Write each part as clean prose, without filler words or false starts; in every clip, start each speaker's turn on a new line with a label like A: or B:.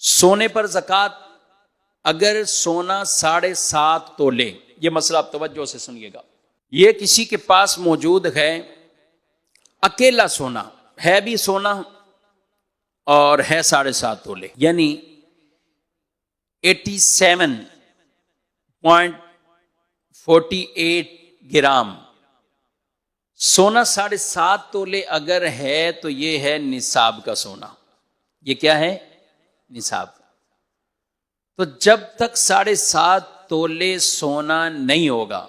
A: سونے پر زکوٰۃ اگر سونا 7.5 تولے، یہ مسئلہ آپ توجہ سے سنیے گا، یہ کسی کے پاس موجود ہے اکیلا سونا، ہے بھی سونا اور ہے 7.5 تولے، یعنی 87.48 گرام سونا 7.5 تولے اگر ہے تو یہ ہے نصاب کا سونا۔ یہ کیا ہے؟ نصاب۔ تو جب تک 7.5 تولے سونا نہیں ہوگا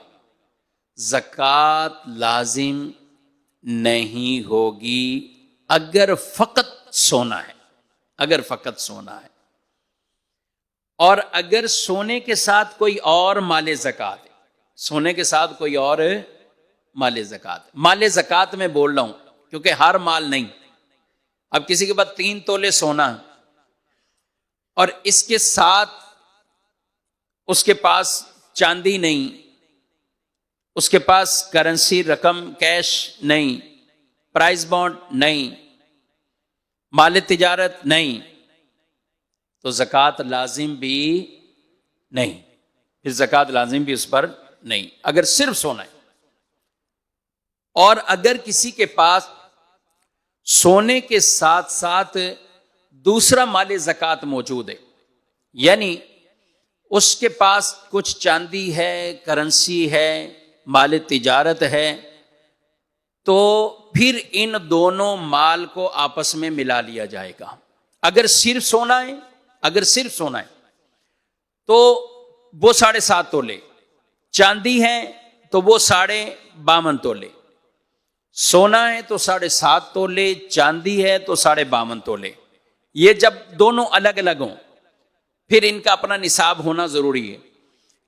A: زکوٰۃ لازم نہیں ہوگی، اگر فقط سونا ہے، اگر فقط سونا ہے۔ اور اگر سونے کے ساتھ کوئی اور مال زکوٰۃ ہے، سونے کے ساتھ کوئی اور مال زکوٰۃ، مال زکوٰۃ میں بول رہا ہوں کیونکہ ہر مال نہیں۔ اب کسی کے پاس 3 تولے سونا اور اس کے ساتھ اس کے پاس چاندی نہیں، اس کے پاس کرنسی رقم کیش نہیں، پرائز بانڈ نہیں، مال تجارت نہیں، تو زکوٰۃ لازم بھی نہیں، پھر زکوٰۃ لازم بھی اس پر نہیں، اگر صرف سونا ہے۔ اور اگر کسی کے پاس سونے کے ساتھ ساتھ دوسرا مال زکوٰۃ موجود ہے، یعنی اس کے پاس کچھ چاندی ہے، کرنسی ہے، مال تجارت ہے، تو پھر ان دونوں مال کو آپس میں ملا لیا جائے گا۔ اگر صرف سونا ہے، اگر صرف سونا ہے تو وہ 7.5 تولے، چاندی ہے تو وہ 52.5 تولے، سونا ہے تو 7.5 تولے، چاندی ہے تو 52.5 تولے۔ یہ جب دونوں الگ الگ ہوں پھر ان کا اپنا نصاب ہونا ضروری ہے۔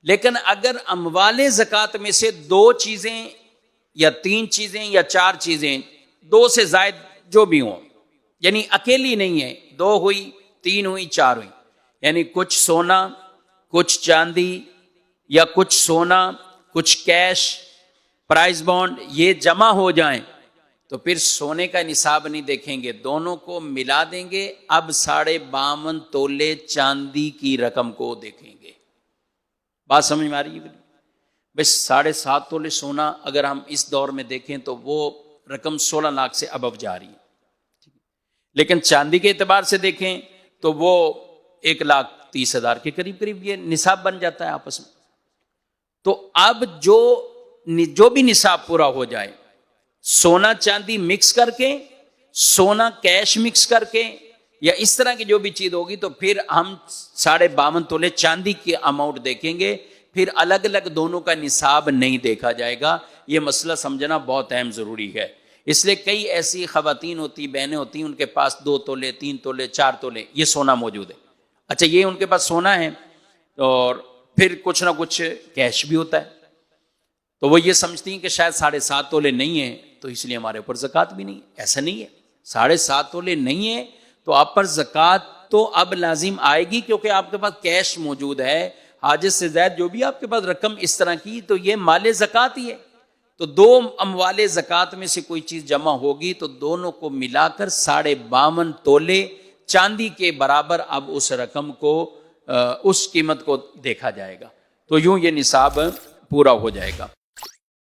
A: لیکن اگر اموال زکوٰۃ میں سے 2 چیزیں یا 3 چیزیں یا 4 چیزیں، 2 سے زائد جو بھی ہوں، یعنی اکیلی نہیں ہے، 2 ہوئی، 3 ہوئی، 4 ہوئی، یعنی کچھ سونا، کچھ چاندی، یا کچھ سونا، کچھ کیش، پرائز بانڈ، یہ جمع ہو جائیں تو پھر سونے کا نصاب نہیں دیکھیں گے، دونوں کو ملا دیں گے، اب 52.5 تولے چاندی کی رقم کو دیکھیں گے۔ بات سمجھ میں آ رہی ہے؟ بس 7.5 تولے سونا اگر ہم اس دور میں دیکھیں تو وہ رقم 16 لاکھ سے ابو جا رہی ہے، لیکن چاندی کے اعتبار سے دیکھیں تو وہ 1,30,000 کے قریب یہ نصاب بن جاتا ہے آپس میں۔ تو اب جو بھی نصاب پورا ہو جائے، سونا چاندی مکس کر کے، سونا کیش مکس کر کے، یا اس طرح کی جو بھی چیز ہوگی، تو پھر ہم 52.5 تولے چاندی کی اماؤنٹ دیکھیں گے، پھر الگ الگ دونوں کا نصاب نہیں دیکھا جائے گا۔ یہ مسئلہ سمجھنا بہت اہم ضروری ہے۔ اس لیے کئی ایسی خواتین ہوتی، بہنیں ہوتی، ان کے پاس 2 تولے، 3 تولے، 4 تولے یہ سونا موجود ہے۔ اچھا، یہ ان کے پاس سونا ہے اور پھر کچھ نہ کچھ کیش بھی ہوتا ہے، تو وہ یہ سمجھتی ہیں کہ شاید 7.5 تولے نہیں ہیں تو اس لیے ہمارے اوپر زکوٰۃ بھی نہیں۔ ایسا نہیں ہے، 7.5 تولے نہیں ہے تو آپ پر زکوٰۃ تو اب لازم آئے گی، کیونکہ آپ کے پاس کیش موجود ہے، حاجت سے زائد جو بھی آپ کے پاس رقم اس طرح کی، تو یہ مال زکوٰۃ ہی ہے۔ تو 2 اموال زکوٰۃ میں سے کوئی چیز جمع ہوگی تو دونوں کو ملا کر 52.5 تولے چاندی کے برابر اب اس رقم کو، اس قیمت کو دیکھا جائے گا، تو یوں یہ نصاب پورا ہو جائے گا۔